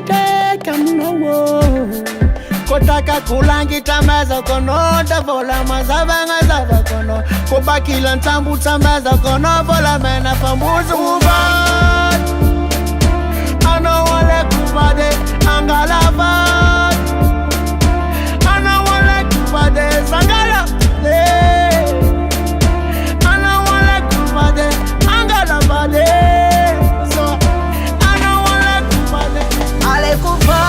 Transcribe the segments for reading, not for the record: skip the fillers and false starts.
kamuno kotaka kulangita meza kono Davola mazavanga zava kono Kubakila ntambu tameza kono Vola mena fambuzu uvad Ano wale kupade angalavad Ano wale kupade sangala Ano wale kupade angalabade So ano wale kupade ale kupade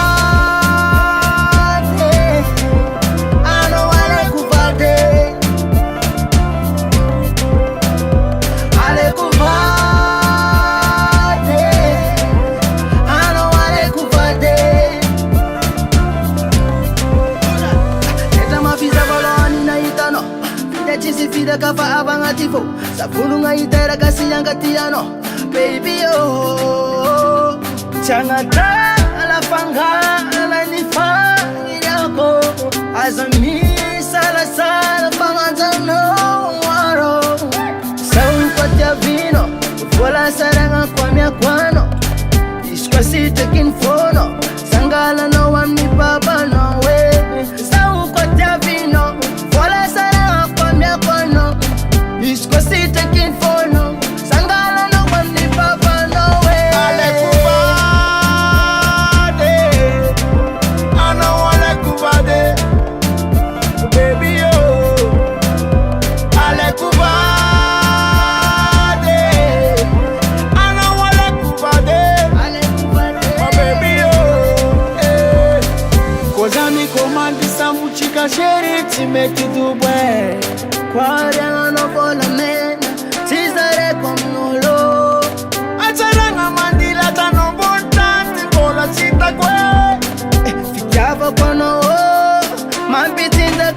Vida kafa abangatifo Sapulu nga itera kasi yang katiano Baby oh Changata ala fanga ala nifa Ngiyako Azami sala sala pangantano waro Saun kwa tia vino Vola saranga kwa miakwano Ishkwa si tekin fono Sangala no wa mi baba no we Saun kwa tia vino Vola saranga Isko si taking for no Sangala no one ni papa no way Ale kubade Ano wale kubade Baby yo Ale kubade Ano wale kubade Ale kubade My baby yo Koza mi komandi sambu chika sheri Timeti dubwe Kwarianga no vola mena Tizare komnolo Acharanga mandila tano bontanti Vola chita kwe Fikava kono Mambitinda